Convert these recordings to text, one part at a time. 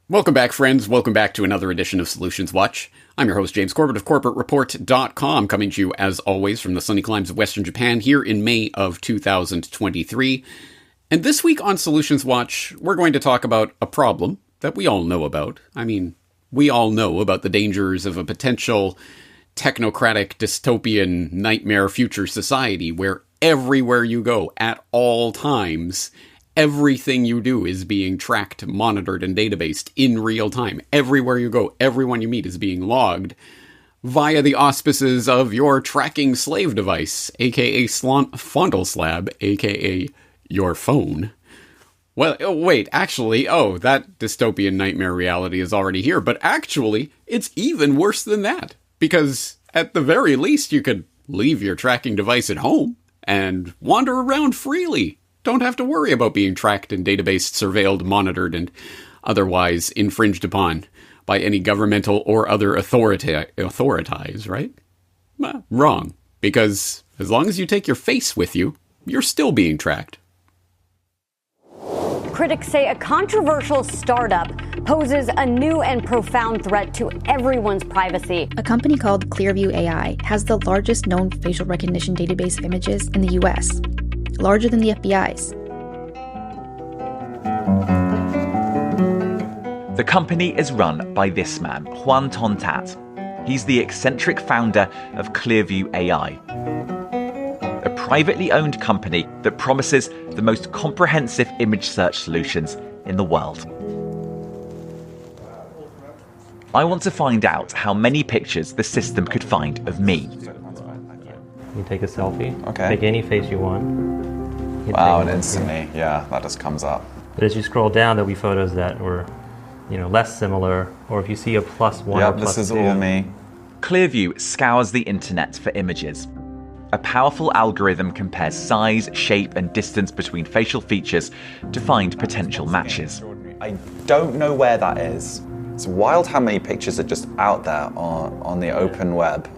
Welcome back, friends. Welcome back to another edition of Solutions Watch. I'm your host, James Corbett of CorbettReport.com, coming to you, as always, from the sunny climes of Western Japan here in May of 2023. And this week on Solutions Watch, we're going to talk about a problem that we all know about. I mean, we all know about the dangers of a potential technocratic, dystopian, nightmare future society where everywhere you go, at all times, everything you do is being tracked, monitored, and databased in real time. Everywhere you go, everyone you meet is being logged via the auspices of your tracking slave device, aka Fondle Slab, aka your phone. Well, wait, actually, that dystopian nightmare reality is already here, but actually, it's even worse than that. Because, at the very least, you could leave your tracking device at home and wander around freely. Don't have to worry about being tracked and databased, surveilled, monitored, and otherwise infringed upon by any governmental or other authorities, right? Well, wrong. Because as long as you take your face with you, you're still being tracked. Critics say a controversial startup poses a new and profound threat to everyone's privacy. A company called Clearview AI has the largest known facial recognition database of images in the US, larger than the FBI's. The company is run by this man, Hoan Ton-Tat. He's the eccentric founder of Clearview AI, a privately owned company that promises the most comprehensive image search solutions in the world. I want to find out how many pictures the system could find of me. You take a selfie, okay. Take any face you want. Wow, and instantly, yeah, that just comes up. But as you scroll down, there'll be photos that were, less similar, or if you see a +1 or +2. Yep, this is all me. Clearview scours the internet for images. A powerful algorithm compares size, shape, and distance between facial features to find potential matches. I don't know where that is. It's wild how many pictures are just out there on the open web.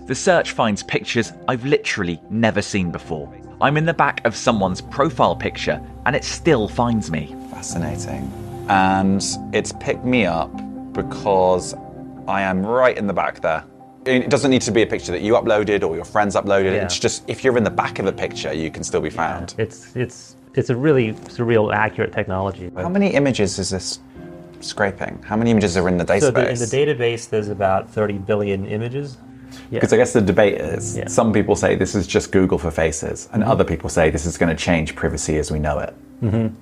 The search finds pictures I've literally never seen before. I'm in the back of someone's profile picture, and it still finds me. Fascinating. And it's picked me up because I am right in the back there. It doesn't need to be a picture that you uploaded or your friends uploaded. Yeah. It's just, if you're in the back of a picture, you can still be found. Yeah, it's a really surreal, accurate technology. How many images is this scraping? How many images are in the database? So in the database, there's about 30 billion images. Because I guess the debate is, some people say this is just Google for faces, and other people say this is going to change privacy as we know it. Mm-hmm.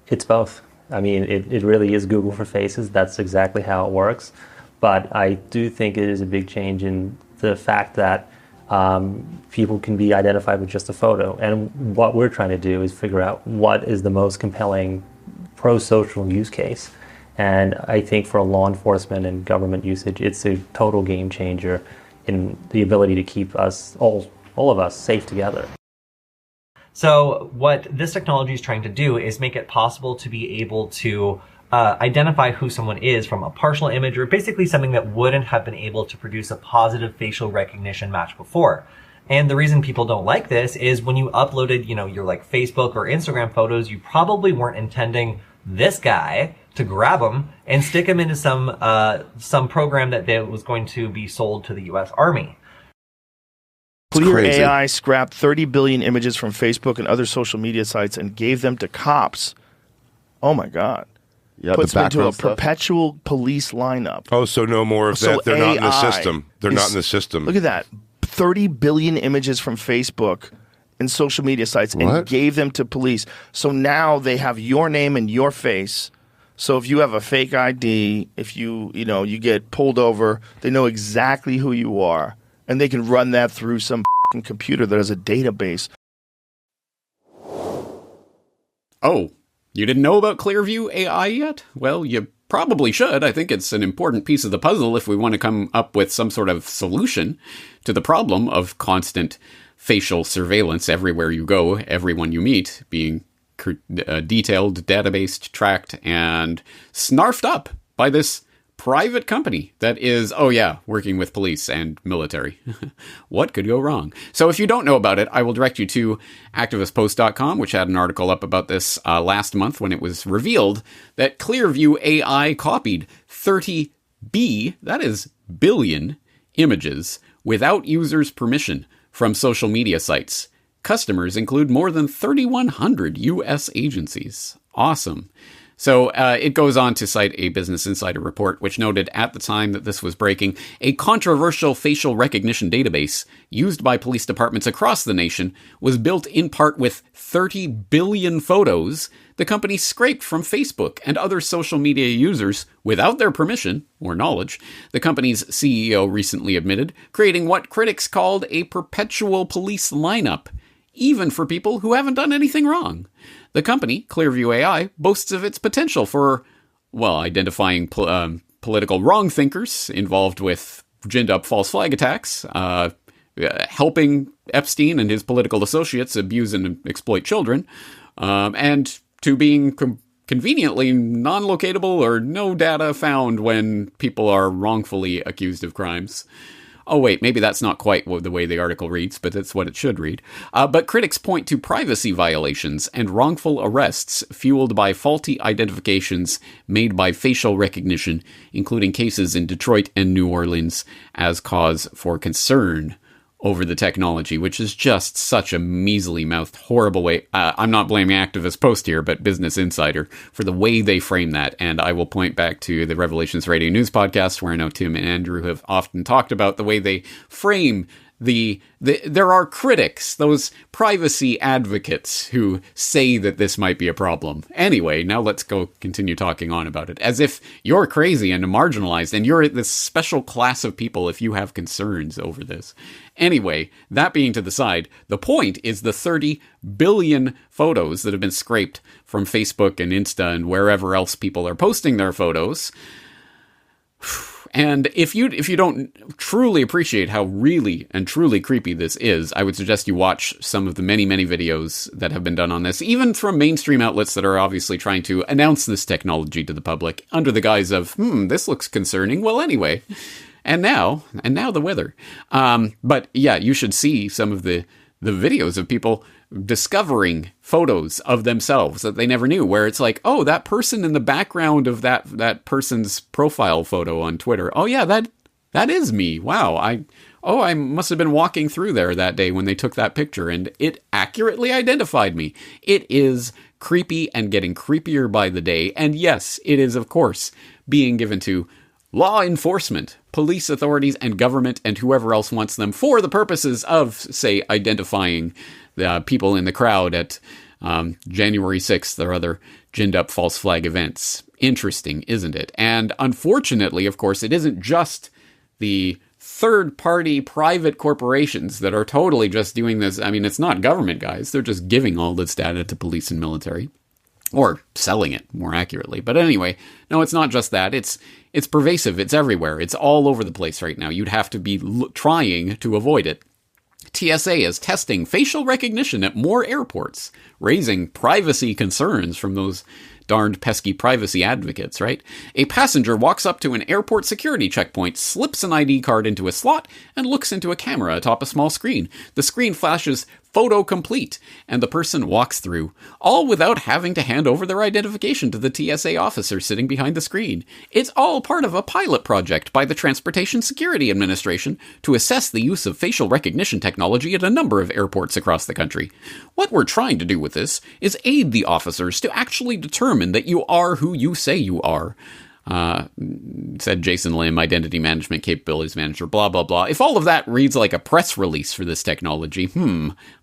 It's both. I mean, it really is Google for faces. That's exactly how it works. But I do think it is a big change in the fact that people can be identified with just a photo. And what we're trying to do is figure out what is the most compelling pro-social use case. And I think for law enforcement and government usage, it's a total game changer in the ability to keep us, all of us, safe together. So what this technology is trying to do is make it possible to be able to identify who someone is from a partial image, or basically something that wouldn't have been able to produce a positive facial recognition match before. And the reason people don't like this is when you uploaded, your like Facebook or Instagram photos, you probably weren't intending this guy to grab him and stick him into some program that was going to be sold to the U.S. Army. Clear AI scrapped 30 billion images from Facebook and other social media sites and gave them to cops. Oh my God. Yeah, puts the them into a stuff. perpetual police lineup. Oh, so no more of that. They're not in the system. They're not in the system. Look at that. 30 billion images from Facebook and social media sites and gave them to police. So now they have your name and your face. So if you have a fake ID, if you get pulled over, they know exactly who you are. And they can run that through some computer that has a database. Oh, you didn't know about Clearview AI yet? Well, you probably should. I think it's an important piece of the puzzle if we want to come up with some sort of solution to the problem of constant facial surveillance everywhere you go, everyone you meet, being detailed, databased, tracked, and snarfed up by this private company that is, oh yeah, working with police and military. What could go wrong? So if you don't know about it, I will direct you to activistpost.com, which had an article up about this last month when it was revealed that Clearview AI copied 30B, that is billion, images without users' permission from social media sites. Customers include more than 3,100 U.S. agencies. Awesome. So it goes on to cite a Business Insider report, which noted at the time that this was breaking, a controversial facial recognition database used by police departments across the nation was built in part with 30 billion photos the company scraped from Facebook and other social media users without their permission or knowledge, the company's CEO recently admitted, creating what critics called a perpetual police lineup, even for people who haven't done anything wrong. The company, Clearview AI, boasts of its potential for, well, identifying political wrong-thinkers involved with ginned-up false flag attacks, helping Epstein and his political associates abuse and exploit children, and to being conveniently non-locatable or no data found when people are wrongfully accused of crimes. Oh, wait, maybe that's not quite the way the article reads, but that's what it should read. But critics point to privacy violations and wrongful arrests fueled by faulty identifications made by facial recognition, including cases in Detroit and New Orleans, as cause for concern over the technology, which is just such a measly-mouthed, horrible way. I'm not blaming Activist Post here, but Business Insider for the way they frame that. And I will point back to the Revelations Radio News podcast, where I know Tim and Andrew have often talked about the way they frame there are critics, those privacy advocates who say that this might be a problem. Anyway, now let's go continue talking on about it. As if you're crazy and marginalized and you're this special class of people if you have concerns over this. Anyway, that being to the side, the point is the 30 billion photos that have been scraped from Facebook and Insta and wherever else people are posting their photos. And if you don't truly appreciate how really and truly creepy this is, I would suggest you watch some of the many, many videos that have been done on this, even from mainstream outlets that are obviously trying to announce this technology to the public under the guise of, this looks concerning. Well, anyway, and now the weather. But yeah, you should see some of the videos of people discovering photos of themselves that they never knew, where it's like, oh, that person in the background of that person's profile photo on Twitter. Oh yeah, that is me. Wow. I must have been walking through there that day when they took that picture and it accurately identified me. It is creepy and getting creepier by the day. And yes, it is, of course, being given to law enforcement, police authorities, and government, and whoever else wants them for the purposes of, say, identifying the people in the crowd at January 6th or other ginned-up false flag events. Interesting, isn't it? And unfortunately, of course, it isn't just the third-party private corporations that are totally just doing this. I mean, it's not government, guys. They're just giving all this data to police and military. Or selling it, more accurately. But anyway, no, it's not just that. It's pervasive. It's everywhere. It's all over the place right now. You'd have to be trying to avoid it. TSA is testing facial recognition at more airports, raising privacy concerns from those darned pesky privacy advocates, right? A passenger walks up to an airport security checkpoint, slips an ID card into a slot, and looks into a camera atop a small screen. The screen flashes photo complete, and the person walks through, all without having to hand over their identification to the TSA officer sitting behind the screen. It's all part of a pilot project by the Transportation Security Administration to assess the use of facial recognition technology at a number of airports across the country. What we're trying to do with this is aid the officers to actually determine that you are who you say you are. Said Jason Lim, Identity Management Capabilities Manager, blah, blah, blah. If all of that reads like a press release for this technology,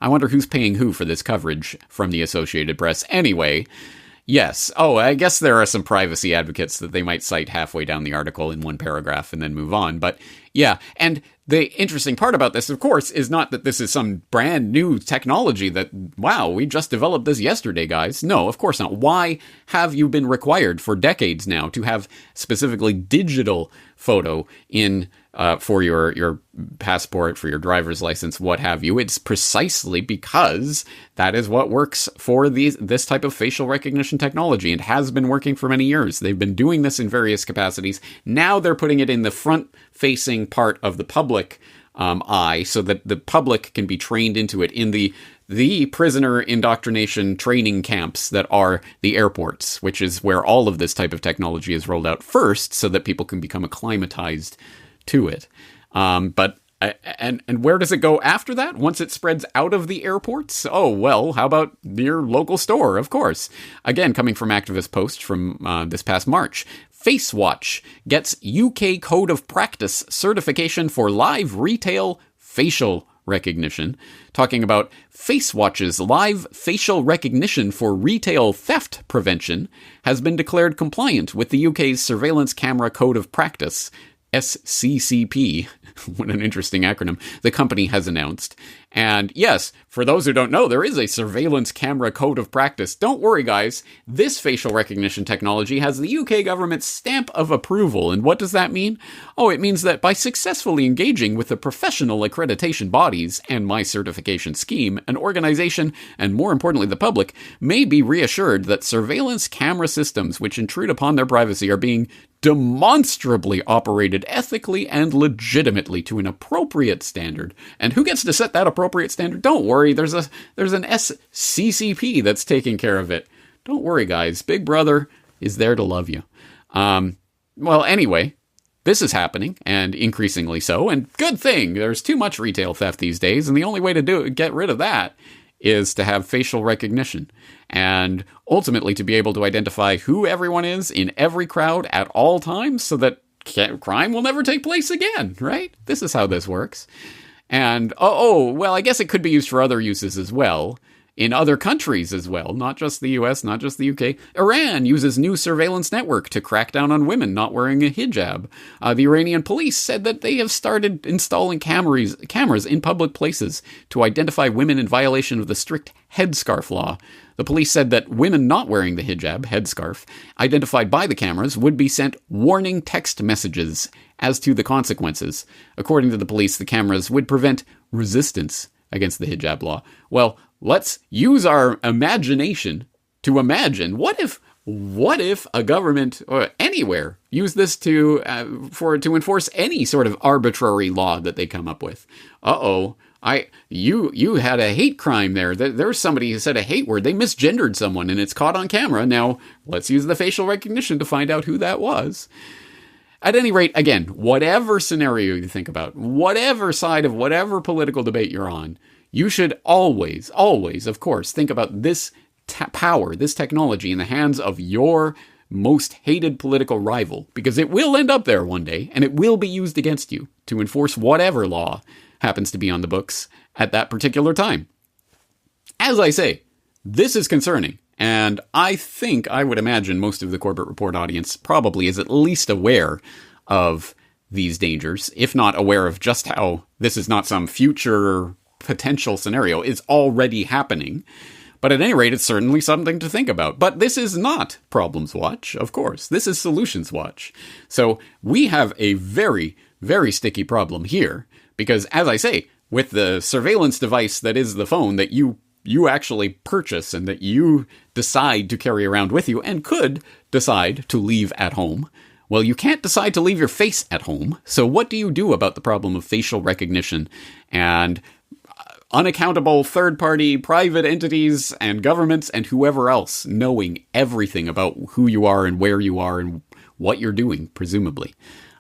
I wonder who's paying who for this coverage from the Associated Press. Anyway, yes. Oh, I guess there are some privacy advocates that they might cite halfway down the article in one paragraph and then move on. But yeah, and the interesting part about this, of course, is not that this is some brand new technology that, wow, we just developed this yesterday, guys. No, of course not. Why have you been required for decades now to have specifically digital photo in for your passport, for your driver's license, what have you. It's precisely because that is what works for this type of facial recognition technology and has been working for many years. They've been doing this in various capacities. Now they're putting it in the front-facing part of the public eye so that the public can be trained into it in the prisoner indoctrination training camps that are the airports, which is where all of this type of technology is rolled out first so that people can become acclimatized to it. But where does it go after that? Once it spreads out of the airports? Oh, well, how about your local store? Of course. Again, coming from Activist Post from this past March. FaceWatch gets UK Code of Practice certification for live retail facial recognition. Talking about FaceWatch's live facial recognition for retail theft prevention has been declared compliant with the UK's Surveillance Camera Code of Practice, SCCP. What an interesting acronym, the company has announced. And yes, for those who don't know, there is a surveillance camera code of practice. Don't worry, guys. This facial recognition technology has the UK government's stamp of approval. And what does that mean? Oh, it means that by successfully engaging with the professional accreditation bodies and my certification scheme, an organization, and more importantly, the public, may be reassured that surveillance camera systems which intrude upon their privacy are being demonstrably operated ethically and legitimately to an appropriate standard. And who gets to set that appropriate standard? Don't worry, there's an SCCP that's taking care of it. Don't worry, guys. Big Brother is there to love you. Well, anyway, this is happening, and increasingly so, and good thing. There's too much retail theft these days, and the only way to get rid of that is to have facial recognition and ultimately to be able to identify who everyone is in every crowd at all times so that crime will never take place again, right? This is how this works. And, well, I guess it could be used for other uses as well, in other countries as well, not just the US, not just the UK. Iran uses new surveillance network to crack down on women not wearing a hijab. The Iranian police said that they have started installing cameras in public places to identify women in violation of the strict headscarf law. The police said that women not wearing the hijab, headscarf, identified by the cameras would be sent warning text messages as to the consequences. According to the police, the cameras would prevent resistance against the hijab law. Well, let's use our imagination to imagine what if a government or anywhere used this to enforce any sort of arbitrary law that they come up with. You had a hate crime there. There's somebody who said a hate word. They misgendered someone and it's caught on camera. Now let's use the facial recognition to find out who that was. At any rate, again, whatever scenario you think about, whatever side of whatever political debate you're on, you should always, of course, think about this power, this technology in the hands of your most hated political rival, because it will end up there one day, and it will be used against you to enforce whatever law happens to be on the books at that particular time. As I say, this is concerning, and I would imagine most of the Corbett Report audience probably is at least aware of these dangers, if not aware of just how this is not some future potential scenario. It's already happening. But at any rate, it's certainly something to think about. But this is not Problems Watch, of course. This is Solutions Watch. So we have a very, very sticky problem here. Because, as I say, with the surveillance device that is the phone that you actually purchase and that you decide to carry around with you and could decide to leave at home, well, you can't decide to leave your face at home. So what do you do about the problem of facial recognition and unaccountable third-party private entities and governments and whoever else knowing everything about who you are and where you are and what you're doing, presumably?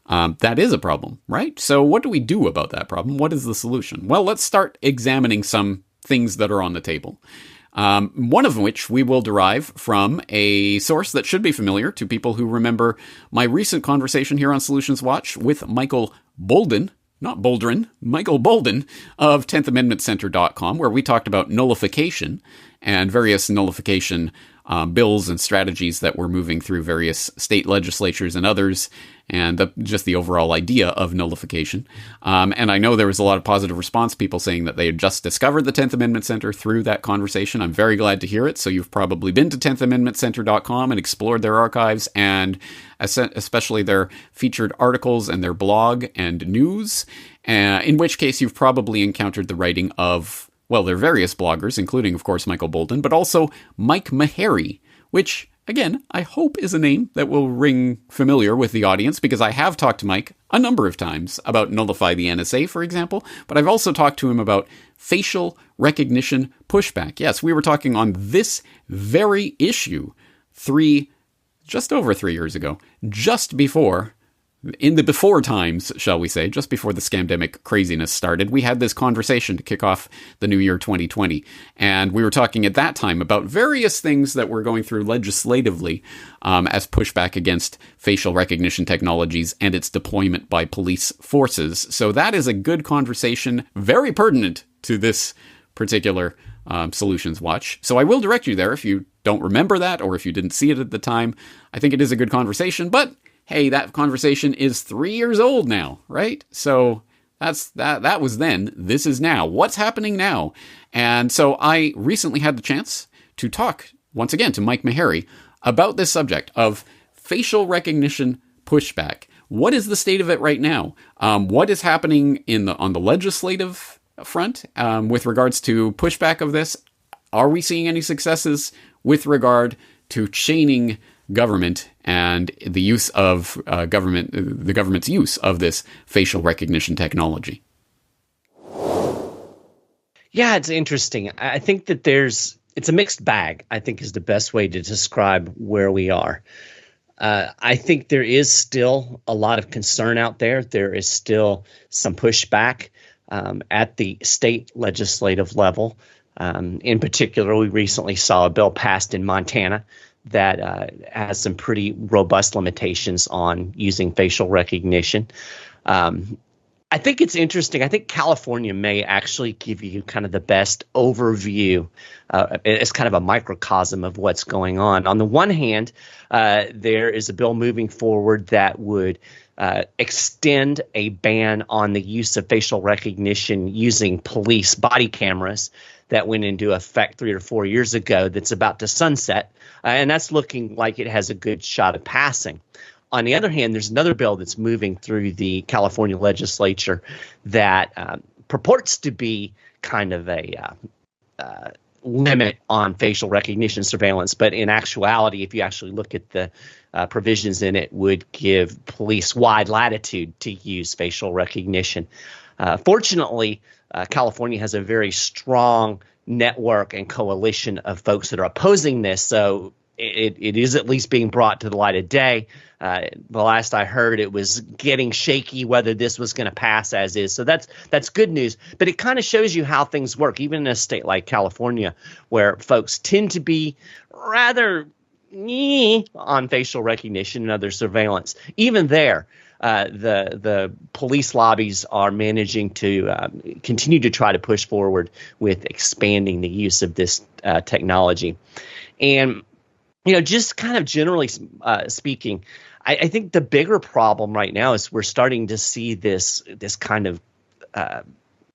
That is a problem, right? So what do we do about that problem? What is the solution? Well, let's start examining some things that are on the table. One of which we will derive from a source that should be familiar to people who remember my recent conversation here on Solutions Watch with Michael Bolden, not Boldrin, Michael Bolden of 10thamendmentcenter.com, where we talked about nullification and various nullification bills and strategies that were moving through various state legislatures and others, and just the overall idea of nullification. And I know there was a lot of positive response, people saying that they had just discovered the 10th Amendment Center through that conversation. I'm very glad to hear it. So you've probably been to 10thamendmentcenter.com and explored their archives, and especially their featured articles and their blog and news, in which case you've probably encountered the writing of, well, their various bloggers, including, of course, Michael Bolden, but also Mike Maharrey, which, again, I hope is a name that will ring familiar with the audience, because I have talked to Mike a number of times about Nullify the NSA, for example, but I've also talked to him about facial recognition pushback. Yes, we were talking on this very issue just over 3 years ago, just before, in the before times, shall we say, just before the scamdemic craziness started. We had this conversation to kick off the new year 2020, and we were talking at that time about various things that we're going through legislatively as pushback against facial recognition technologies and its deployment by police forces. So that is a good conversation, very pertinent to this particular Solutions Watch. So I will direct you there if you don't remember that, or if you didn't see it at the time. I think it is a good conversation, but hey, that conversation is 3 years old now, right? So that was then. This is now. What's happening now? And so I recently had the chance to talk once again to Mike Maharrey about this subject of facial recognition pushback. What is the state of it right now? What is happening on the legislative front with regards to pushback of this? Are we seeing any successes with regard to chaining government and the use of the government's use of this facial recognition technology? Yeah, it's interesting. I think that it's a mixed bag, I think, is the best way to describe where we are. I think there is still a lot of concern out there. There is still some pushback at the state legislative level. In particular, we recently saw a bill passed in Montana that has some pretty robust limitations on using facial recognition. I think it's interesting. I think California may actually give you kind of the best overview. It's kind of a microcosm of what's going on. On the one hand, there is a bill moving forward that would extend a ban on the use of facial recognition using police body cameras that went into effect 3 or 4 years ago, that's about to sunset. And that's looking like it has a good shot of passing. On the other hand, there's another bill that's moving through the California legislature that purports to be kind of a limit on facial recognition surveillance. But in actuality, if you actually look at the provisions in it, would give police wide latitude to use facial recognition. Fortunately, California has a very strong network and coalition of folks that are opposing this. So it is at least being brought to the light of day. The last I heard, it was getting shaky whether this was going to pass as is. So that's good news. But it kind of shows you how things work, even in a state like California, where folks tend to be rather on facial recognition and other surveillance. Even there, the police lobbies are managing to continue to try to push forward with expanding the use of this technology. And just kind of generally speaking, I think the bigger problem right now is we're starting to see this kind of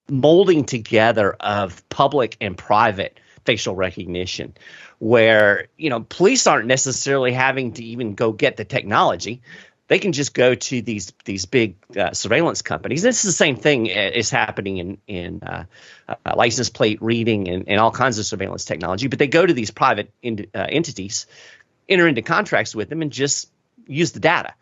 molding together of public and private facial recognition, where police aren't necessarily having to even go get the technology. They can just go to these big surveillance companies. This is the same thing is happening in license plate reading and all kinds of surveillance technology. But they go to these private entities, enter into contracts with them, and just use the data.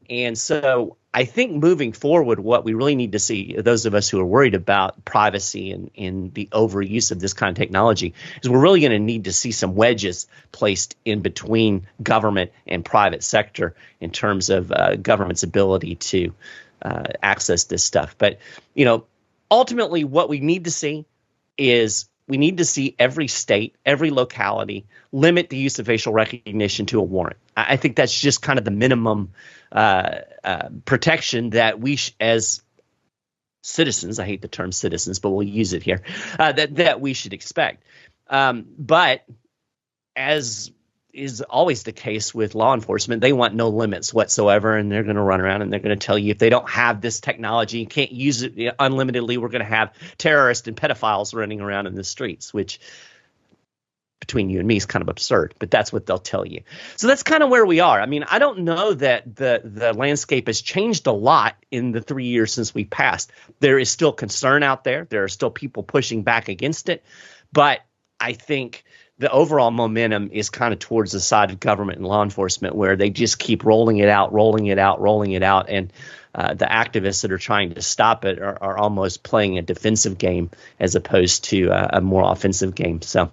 And so I think moving forward, what we really need to see, those of us who are worried about privacy and the overuse of this kind of technology, is we're really going to need to see some wedges placed in between government and private sector in terms of government's ability to access this stuff. But, ultimately what we need to see is we need to see every state, every locality limit the use of facial recognition to a warrant. I think that's just kind of the minimum protection that we as citizens, I hate the term citizens, but we'll use it here, that we should expect. But as is always the case with law enforcement. They want no limits whatsoever, and they're going to run around and they're going to tell you if they don't have this technology, you can't use it unlimitedly, we're going to have terrorists and pedophiles running around in the streets, which between you and me is kind of absurd, but that's what they'll tell you. So that's kind of where we are. I mean, I don't know that the landscape has changed a lot in the 3 years since we passed. There is still concern out there. There are still people pushing back against it, but I think the overall momentum is kind of towards the side of government and law enforcement, where they just keep rolling it out. And the activists that are trying to stop it are almost playing a defensive game as opposed to a more offensive game. So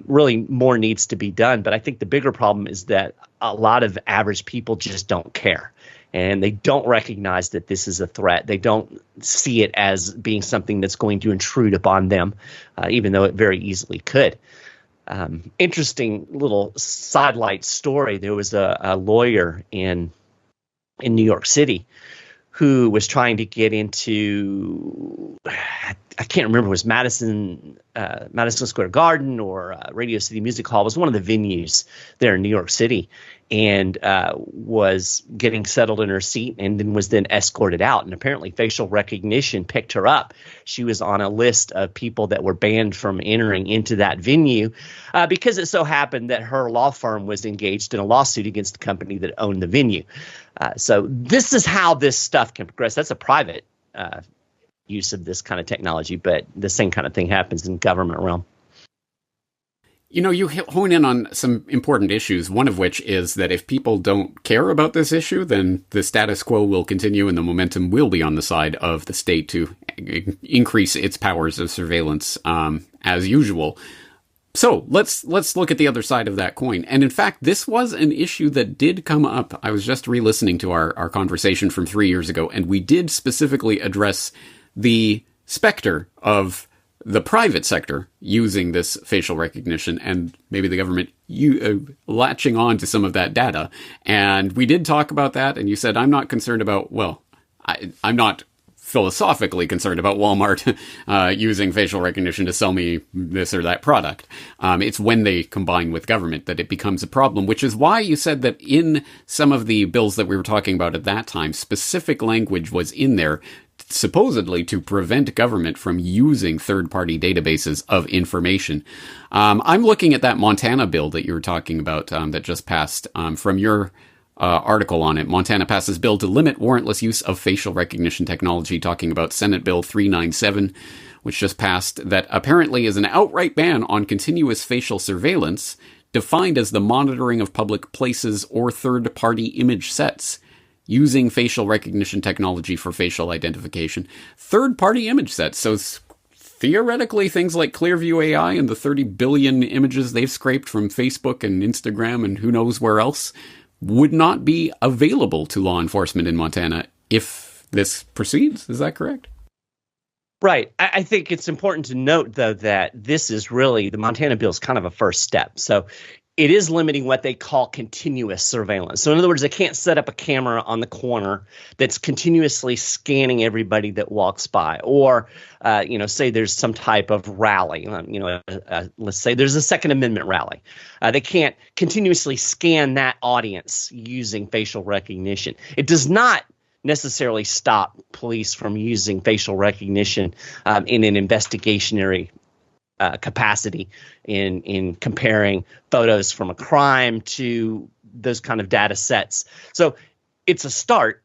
really more needs to be done. But I think the bigger problem is that a lot of average people just don't care. And they don't recognize that this is a threat. They don't see it as being something that's going to intrude upon them, even though it very easily could. Interesting little sidelight story. There was a lawyer in New York City who was trying to get into, I can't remember, it was Madison Square Garden or Radio City Music Hall. It was one of the venues there in New York City, and was getting settled in her seat and then was then escorted out. And apparently facial recognition picked her up. She was on a list of people that were banned from entering into that venue because it so happened that her law firm was engaged in a lawsuit against the company that owned the venue. So this is how this stuff can progress. That's a private use of this kind of technology, but the same kind of thing happens in government realm. You know, you hone in on some important issues, one of which is that if people don't care about this issue, then the status quo will continue and the momentum will be on the side of the state to increase its powers of surveillance as usual. So let's look at the other side of that coin. And in fact, this was an issue that did come up. I was just re-listening to our conversation from 3 years ago, and we did specifically address the specter of the private sector using this facial recognition and maybe the government latching on to some of that data. And we did talk about that. And you said, I'm not concerned about, I'm not philosophically concerned about Walmart using facial recognition to sell me this or that product. It's when they combine with government that it becomes a problem, which is why you said that in some of the bills that we were talking about at that time, specific language was in there supposedly to prevent government from using third-party databases of information. I'm looking at that Montana bill that you were talking about that just passed from your article on it. Montana passes bill to limit warrantless use of facial recognition technology, talking about Senate Bill 397, which just passed, that apparently is an outright ban on continuous facial surveillance, defined as the monitoring of public places or third-party image sets using facial recognition technology for facial identification. Third-party image sets. So theoretically, things like Clearview AI and the 30 billion images they've scraped from Facebook and Instagram and who knows where else would not be available to law enforcement in Montana if this proceeds. Is that correct? Right. I think it's important to note, though, that this is really, the Montana bill is kind of a first step. So it is limiting what they call continuous surveillance. So in other words, they can't set up a camera on the corner that's continuously scanning everybody that walks by. Or, say there's some type of rally. Let's say there's a Second Amendment rally. They can't continuously scan that audience using facial recognition. It does not necessarily stop police from using facial recognition in an investigationary capacity in comparing photos from a crime to those kind of data sets. So it's a start.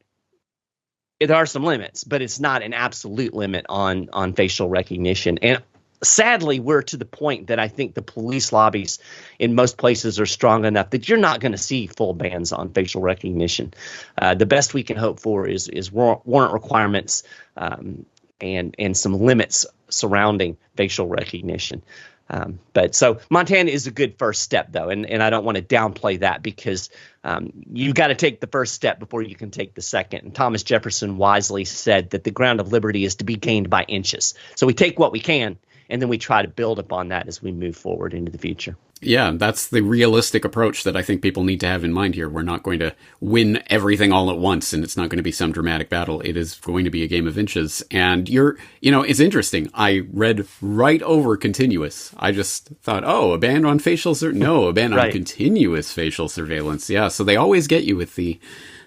There are some limits, but it's not an absolute limit on facial recognition. And sadly, we're to the point that I think the police lobbies in most places are strong enough that you're not going to see full bans on facial recognition. The best we can hope for is warrant requirements and some limits surrounding facial recognition. But so Montana is a good first step, though, and I don't want to downplay that because you've got to take the first step before you can take the second. And Thomas Jefferson wisely said that the ground of liberty is to be gained by inches. So we take what we can, and then we try to build upon that as we move forward into the future. Yeah, that's the realistic approach that I think people need to have in mind here. We're not going to win everything all at once, and it's not going to be some dramatic battle. It is going to be a game of inches. And it's interesting. I read right over continuous. I just thought, a ban on a ban on continuous facial surveillance. Yeah, so they always get you with the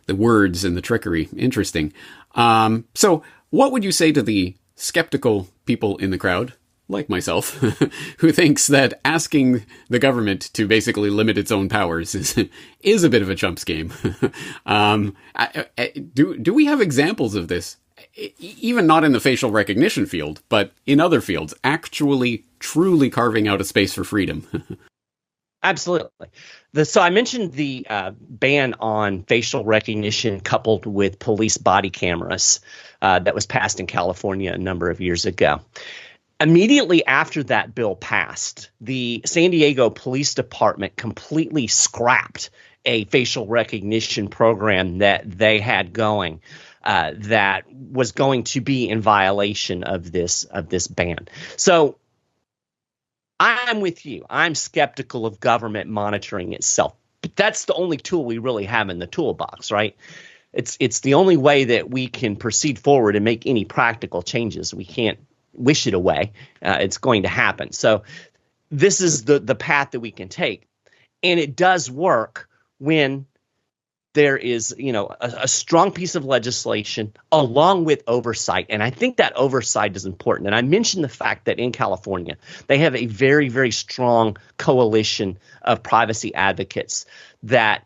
words and the trickery. Interesting. So what would you say to the skeptical people in the crowd, like myself, who thinks that asking the government to basically limit its own powers is a bit of a chumps game? Do we have examples of this, even not in the facial recognition field, but in other fields, actually truly carving out a space for freedom? Absolutely. So I mentioned the ban on facial recognition coupled with police body cameras that was passed in California a number of years ago. Immediately after that bill passed, the San Diego Police Department completely scrapped a facial recognition program that they had going that was going to be in violation of this ban. So I'm with you. I'm skeptical of government monitoring itself. But that's the only tool we really have in the toolbox, right? It's the only way that we can proceed forward and make any practical changes. We can't wish it away. It's going to happen. So this is the path that we can take. And it does work when there is, a strong piece of legislation along with oversight. And I think that oversight is important. And I mentioned the fact that in California, they have a very, very strong coalition of privacy advocates that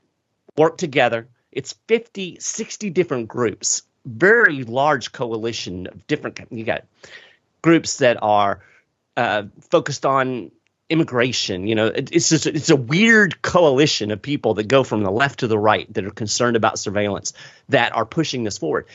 work together. It's 50, 60 different groups, very large coalition of different, you got groups that are focused on immigration. It's a weird coalition of people that go from the left to the right that are concerned about surveillance that are pushing this forward.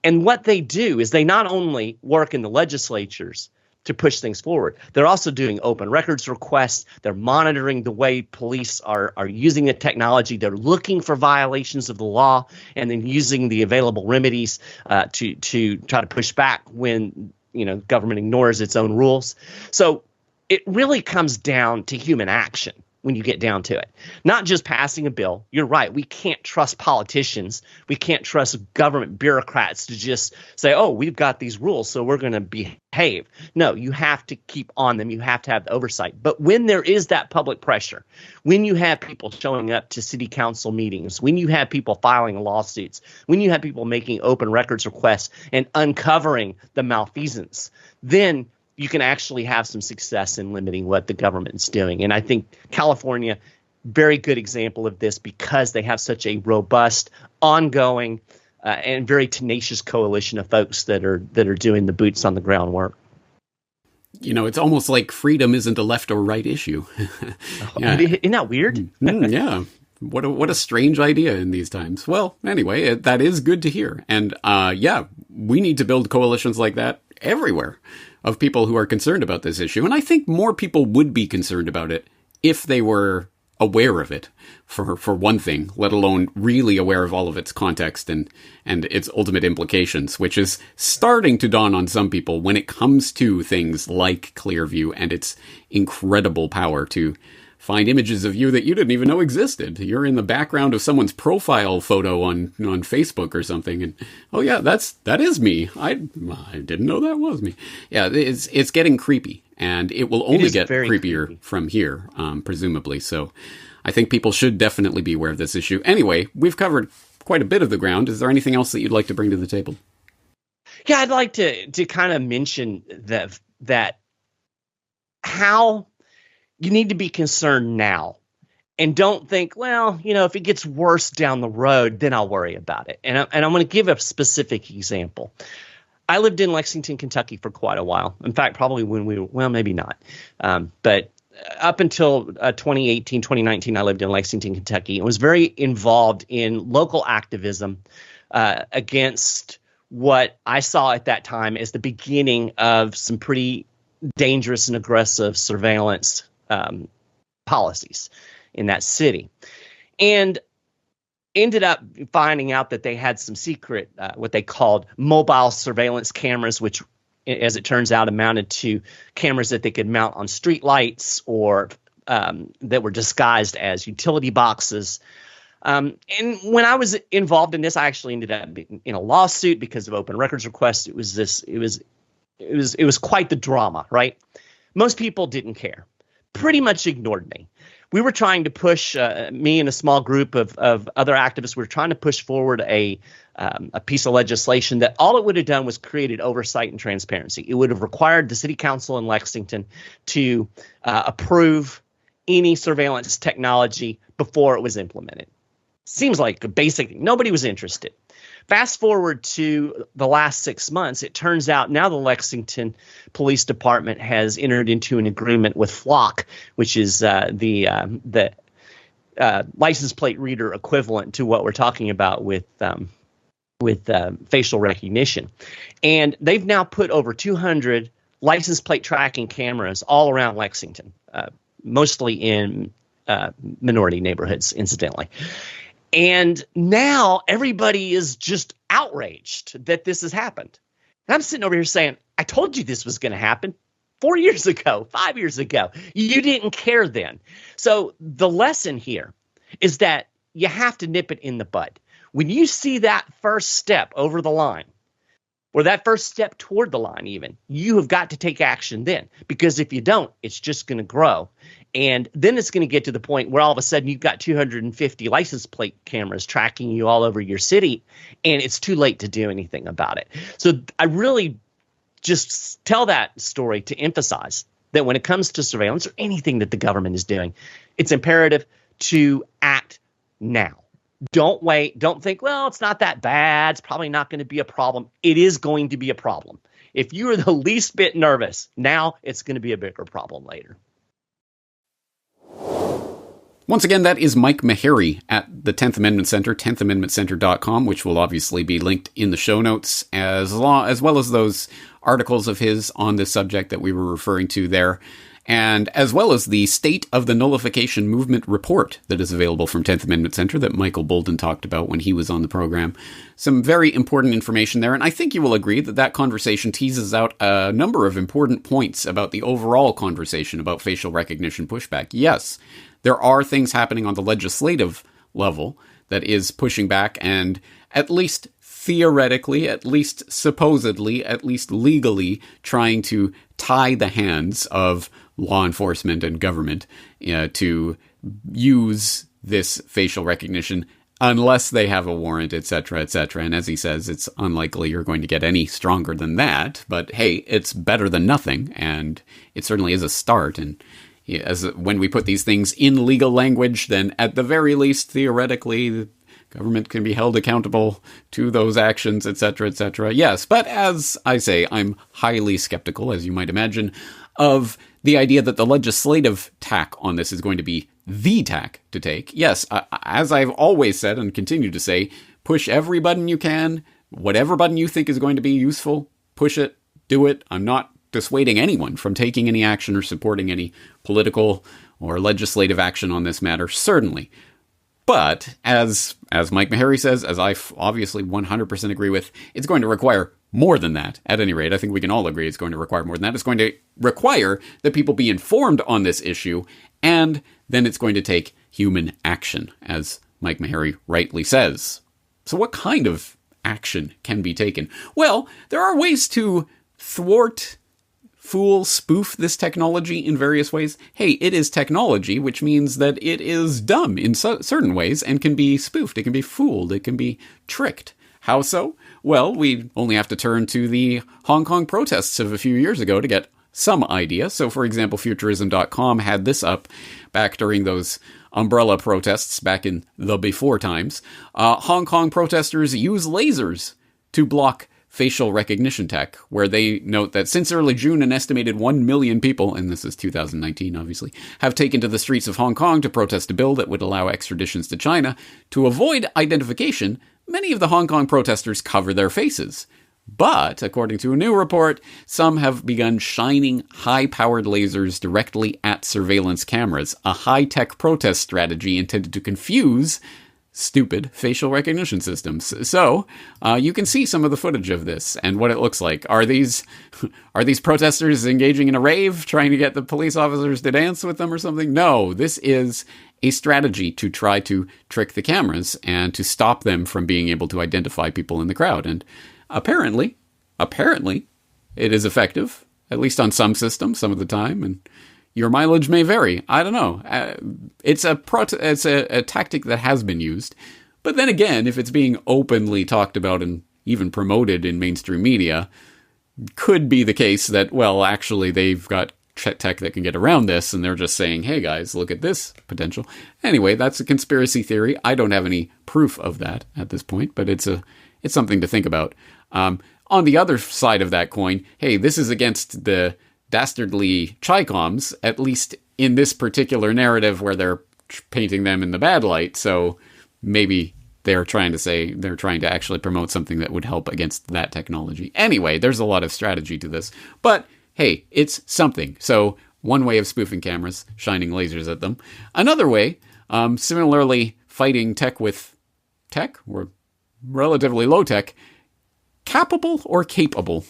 And what they do is they not only work in the legislatures to push things forward, they're also doing open records requests. They're monitoring the way police are using the technology. They're looking for violations of the law and then using the available remedies to try to push back when government ignores its own rules. So it really comes down to human action when you get down to it. Not just passing a bill. You're right. We can't trust politicians. We can't trust government bureaucrats to just say, we've got these rules, so we're going to behave. No, you have to keep on them. You have to have the oversight. But when there is that public pressure, when you have people showing up to city council meetings, when you have people filing lawsuits, when you have people making open records requests and uncovering the malfeasance, then you can actually have some success in limiting what the government is doing. And I think California, very good example of this because they have such a robust, ongoing, and very tenacious coalition of folks that are doing the boots on the ground work. It's almost like freedom isn't a left or right issue. Yeah. Isn't that weird? Yeah. What a strange idea in these times. Well, anyway, that is good to hear. And we need to build coalitions like that everywhere of people who are concerned about this issue. And I think more people would be concerned about it if they were aware of it, for one thing, let alone really aware of all of its context and its ultimate implications, which is starting to dawn on some people when it comes to things like Clearview and its incredible power to find images of you that you didn't even know existed. You're in the background of someone's profile photo on Facebook or something, and that is me. I didn't know that was me. Yeah, it's getting creepy, and it will only get creepier from here, presumably. So, I think people should definitely be aware of this issue. Anyway, we've covered quite a bit of the ground. Is there anything else that you'd like to bring to the table? Yeah, I'd like to kind of mention that how you need to be concerned now and don't think, if it gets worse down the road, then I'll worry about it. And I'm going to give a specific example. I lived in Lexington, Kentucky for quite a while. In fact, probably when maybe not. But up until 2018, 2019, I lived in Lexington, Kentucky and was very involved in local activism against what I saw at that time as the beginning of some pretty dangerous and aggressive surveillance policies in that city, and ended up finding out that they had some secret, what they called mobile surveillance cameras, which as it turns out, amounted to cameras that they could mount on street lights or that were disguised as utility boxes. And when I was involved in this, I actually ended up in a lawsuit because of open records requests. It was quite the drama, right? Most people didn't care, pretty much ignored me. We were trying to push, me and a small group of other activists, we were trying to push forward a piece of legislation that all it would have done was created oversight and transparency. It would have required the city council in Lexington to approve any surveillance technology before it was implemented. Seems like a basic thing. Nobody was interested. Fast forward to the last 6 months, it turns out now the Lexington Police Department has entered into an agreement with Flock, which is the license plate reader equivalent to what we're talking about with facial recognition. And they've now put over 200 license plate tracking cameras all around Lexington, mostly in minority neighborhoods, incidentally. And now everybody is just outraged that this has happened. And I'm sitting over here saying, I told you this was going to happen 4 years ago, 5 years ago. You didn't care then. So the lesson here is that you have to nip it in the bud. When you see that first step over the line, or that first step toward the line even, you have got to take action then. Because if you don't, it's just going to grow. And then it's going to get to the point where all of a sudden you've got 250 license plate cameras tracking you all over your city, and it's too late to do anything about it. So I really just tell that story to emphasize that when it comes to surveillance or anything that the government is doing, it's imperative to act now. Don't wait. Don't think, well, it's not that bad. It's probably not going to be a problem. It is going to be a problem. If you are the least bit nervous now, it's going to be a bigger problem later. Once again, that is Mike Meharry at the 10th Amendment Center, 10thamendmentcenter.com, which will obviously be linked in the show notes, as well as those articles of his on this subject that we were referring to there, and as well as the State of the Nullification Movement report that is available from 10th Amendment Center that Michael Bolden talked about when he was on the program. Some very important information there, and I think you will agree that that conversation teases out a number of important points about the overall conversation about facial recognition pushback. Yes, there are things happening on the legislative level that is pushing back and at least theoretically, at least supposedly, at least legally trying to tie the hands of law enforcement and government to use this facial recognition unless they have a warrant, etc., etc. And as he says, it's unlikely you're going to get any stronger than that. But hey, it's better than nothing, and it certainly is a start. And as when we put these things in legal language, then at the very least, theoretically, the government can be held accountable to those actions, etc., etc. Yes, but as I say, I'm highly skeptical, as you might imagine, of the idea that the legislative tack on this is going to be the tack to take. Yes, as I've always said and continue to say, push every button you can, whatever button you think is going to be useful, push it, do it. I'm not dissuading anyone from taking any action or supporting any political or legislative action on this matter, certainly. But, as Mike Meharry says, as I obviously 100% agree with, it's going to require more than that. At any rate, I think we can all agree it's going to require more than that. It's going to require that people be informed on this issue, and then it's going to take human action, as Mike Meharry rightly says. So what kind of action can be taken? Well, there are ways to thwart, fool, spoof this technology in various ways. Hey, it is technology, which means that it is dumb in certain ways and can be spoofed, it can be fooled, it can be tricked. How so? Well, we only have to turn to the Hong Kong protests of a few years ago to get some idea. So, for example, Futurism.com had this up back during those umbrella protests back in the before times. Hong Kong protesters use lasers to block facial recognition tech, where they note that since early June, an estimated 1 million people, and this is 2019 obviously, have taken to the streets of Hong Kong to protest a bill that would allow extraditions to China. To avoid identification, many of the Hong Kong protesters cover their faces. But, according to a new report, some have begun shining high-powered lasers directly at surveillance cameras, a high-tech protest strategy intended to confuse stupid facial recognition systems. So you can see some of the footage of this and what it looks like. Are these protesters engaging in a rave, trying to get the police officers to dance with them or something? No, this is a strategy to try to trick the cameras and to stop them from being able to identify people in the crowd. And apparently, it is effective, at least on some systems, some of the time. And your mileage may vary. I don't know. It's a tactic that has been used. But then again, if it's being openly talked about and even promoted in mainstream media, could be the case that, well, actually they've got tech that can get around this, and they're just saying, hey guys, look at this potential. Anyway, that's a conspiracy theory. I don't have any proof of that at this point, but it's something to think about. On the other side of that coin, hey, this is against the dastardly Chicoms, at least in this particular narrative where they're painting them in the bad light. So maybe they're trying to actually promote something that would help against that technology. Anyway, there's a lot of strategy to this, but hey, it's something. So one way of spoofing cameras, shining lasers at them. Another way, similarly fighting tech with tech, or relatively low tech, capable or capable.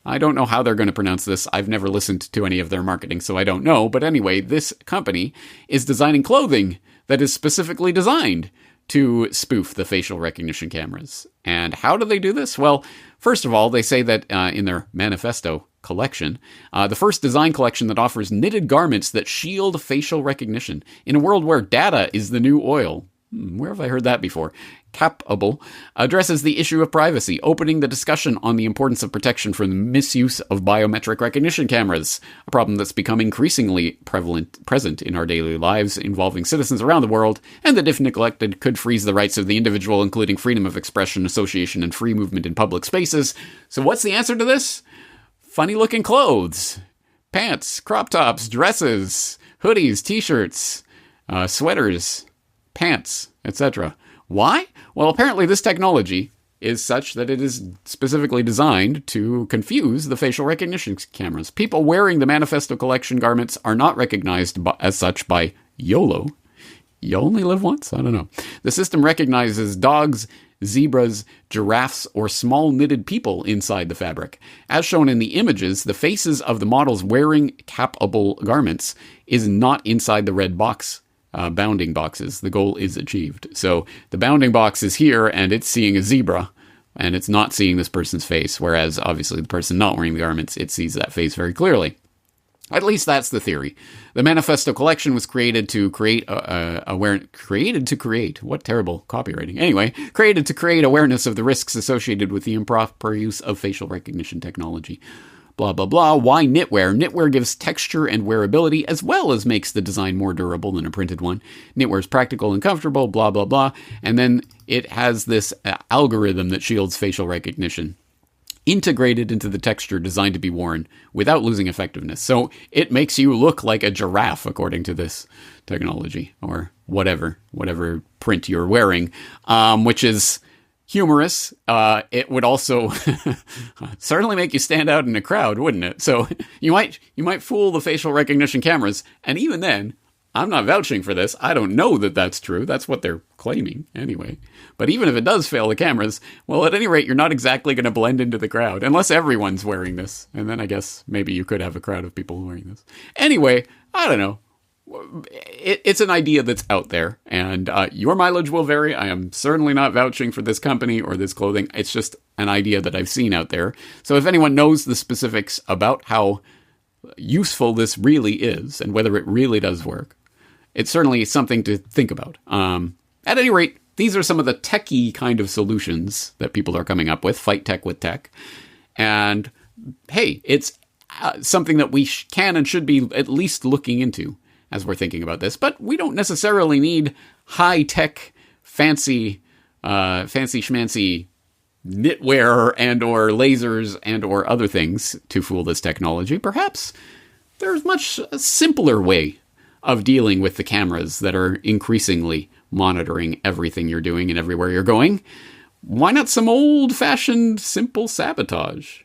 I don't know how they're going to pronounce this. I've never listened to any of their marketing, so I don't know. But anyway, this company is designing clothing that is specifically designed to spoof the facial recognition cameras. And how do they do this? Well, first of all, they say that in their manifesto collection, the first design collection that offers knitted garments that shield facial recognition in a world where data is the new oil. Where have I heard that before? Capable addresses the issue of privacy, opening the discussion on the importance of protection from the misuse of biometric recognition cameras, a problem that's become increasingly present in our daily lives, involving citizens around the world, and that if neglected could freeze the rights of the individual, including freedom of expression, association, and free movement in public spaces. So what's the answer to this? Funny-looking clothes. Pants, crop tops, dresses, hoodies, t-shirts, sweaters, pants, etc. Why? Well, apparently this technology is such that it is specifically designed to confuse the facial recognition cameras. People wearing the Manifesto Collection garments are not recognized as such by YOLO. You only live once? I don't know. The system recognizes dogs, zebras, giraffes, or small knitted people inside the fabric. As shown in the images, the faces of the models wearing capable garments is not inside the red box. Bounding boxes. The goal is achieved. So the bounding box is here and it's seeing a zebra and it's not seeing this person's face, whereas obviously the person not wearing the garments, it sees that face very clearly. At least that's the theory. The Manifesto Collection was created to create what terrible copywriting. Anyway, created to create awareness of the risks associated with the improper use of facial recognition technology. Blah, blah, blah. Why knitwear? Knitwear gives texture and wearability as well as makes the design more durable than a printed one. Knitwear is practical and comfortable, blah, blah, blah. And then it has this algorithm that shields facial recognition integrated into the texture designed to be worn without losing effectiveness. So it makes you look like a giraffe according to this technology, or whatever print you're wearing, which is humorous. It would also certainly make you stand out in a crowd, wouldn't it? So you might fool the facial recognition cameras, and even then, I'm not vouching for this. I don't know that that's true. That's what they're claiming anyway. But even if it does fail the cameras, well, at any rate, you're not exactly going to blend into the crowd unless everyone's wearing this. And then I guess maybe you could have a crowd of people wearing this. Anyway, I don't know. It's an idea that's out there, and your mileage will vary. I am certainly not vouching for this company or this clothing. It's just an idea that I've seen out there. So if anyone knows the specifics about how useful this really is and whether it really does work, it's certainly something to think about. At any rate, these are some of the techie kind of solutions that people are coming up with. Fight tech with tech. And hey, it's something that we can and should be at least looking into as we're thinking about this. But we don't necessarily need high-tech, fancy schmancy knitwear and or lasers and or other things to fool this technology. Perhaps there's much a simpler way of dealing with the cameras that are increasingly monitoring everything you're doing and everywhere you're going. Why not some old-fashioned, simple sabotage?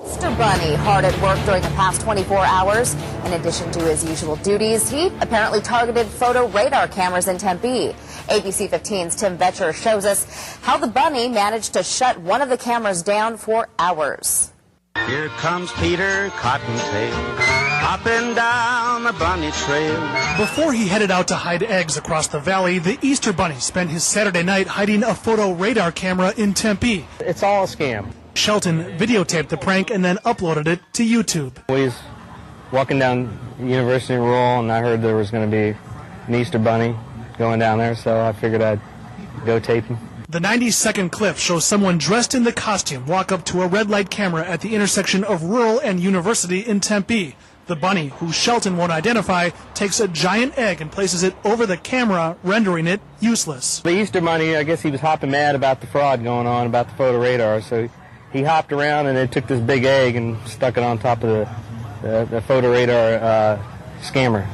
Mr. Bunny hard at work during the past 24 hours. In addition to his usual duties, he apparently targeted photo radar cameras in Tempe. ABC 15's Tim Vetcher shows us how the bunny managed to shut one of the cameras down for hours. Here comes Peter Cottontail, hopping down the bunny trail. Before he headed out to hide eggs across the valley, the Easter Bunny spent his Saturday night hiding a photo radar camera in Tempe. It's all a scam. Shelton videotaped the prank and then uploaded it to YouTube. We was walking down University Rural, and I heard there was going to be an Easter Bunny going down there, so I figured I'd go tape him. The 90-second clip shows someone dressed in the costume walk up to a red light camera at the intersection of Rural and University in Tempe. The bunny, who Shelton won't identify, takes a giant egg and places it over the camera, rendering it useless. The Easter Bunny, I guess he was hopping mad about the fraud going on about the photo radar, so he hopped around and they took this big egg and stuck it on top of the photo radar scammer.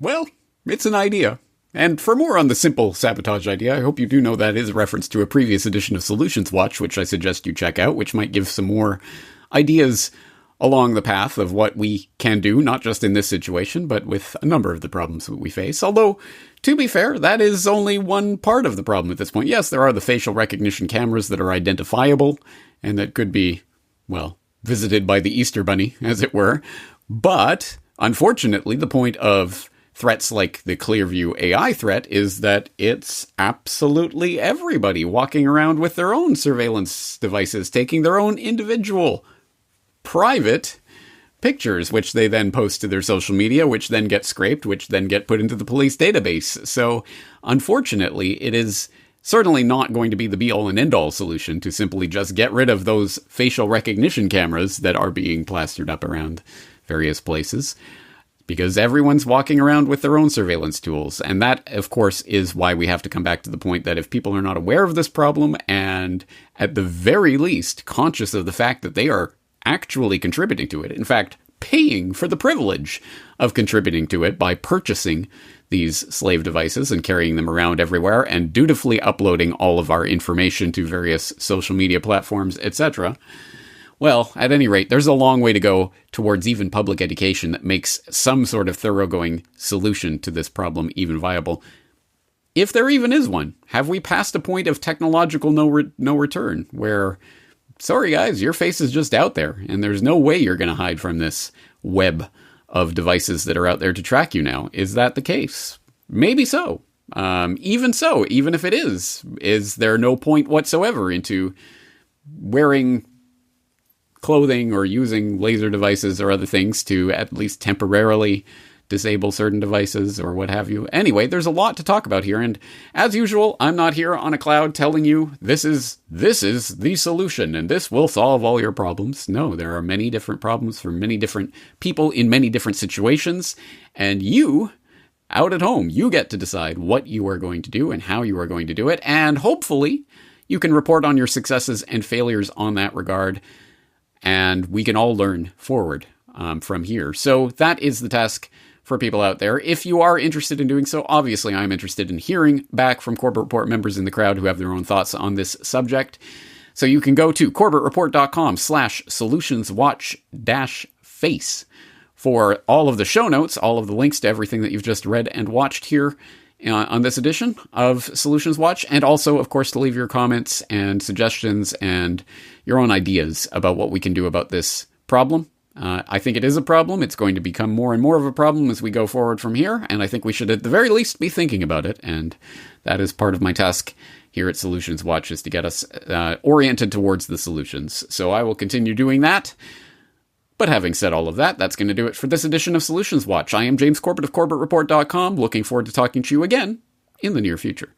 Well, it's an idea. And for more on the simple sabotage idea, I hope you do know that is a reference to a previous edition of Solutions Watch, which I suggest you check out, which might give some more ideas along the path of what we can do, not just in this situation, but with a number of the problems that we face. Although, to be fair, that is only one part of the problem at this point. Yes, there are the facial recognition cameras that are identifiable and that could be, well, visited by the Easter Bunny, as it were. But, unfortunately, the point of threats like the Clearview AI threat is that it's absolutely everybody walking around with their own surveillance devices, taking their own individual private pictures, which they then post to their social media, which then get scraped, which then get put into the police database. So, unfortunately, it is certainly not going to be the be-all and end-all solution to simply just get rid of those facial recognition cameras that are being plastered up around various places, because everyone's walking around with their own surveillance tools. And that, of course, is why we have to come back to the point that if people are not aware of this problem and, at the very least, conscious of the fact that they are actually contributing to it, in fact, paying for the privilege of contributing to it by purchasing these slave devices and carrying them around everywhere and dutifully uploading all of our information to various social media platforms, etc., well, at any rate, there's a long way to go towards even public education that makes some sort of thoroughgoing solution to this problem even viable. If there even is one, have we passed a point of technological no return where, sorry guys, your face is just out there and there's no way you're going to hide from this web of devices that are out there to track you now? Is that the case? Maybe so. Even so, even if it is there no point whatsoever into wearing clothing or using laser devices or other things to at least temporarily disable certain devices or what have you? Anyway, there's a lot to talk about here, and as usual, I'm not here on a cloud telling you this is the solution and this will solve all your problems. No, there are many different problems for many different people in many different situations, and you, out at home, you get to decide what you are going to do and how you are going to do it, and hopefully you can report on your successes and failures on that regard, and we can all learn forward from here. So that is the task for people out there. If you are interested in doing so, obviously I'm interested in hearing back from Corbett Report members in the crowd who have their own thoughts on this subject. So you can go to corbettreport.com/solutionswatch-face for all of the show notes, all of the links to everything that you've just read and watched here on this edition of Solutions Watch, and also, of course, to leave your comments and suggestions and your own ideas about what we can do about this problem. I think it is a problem. It's going to become more and more of a problem as we go forward from here, and I think we should at the very least be thinking about it, and that is part of my task here at Solutions Watch, is to get us oriented towards the solutions. So I will continue doing that. But having said all of that, that's going to do it for this edition of Solutions Watch. I am James Corbett of CorbettReport.com, looking forward to talking to you again in the near future.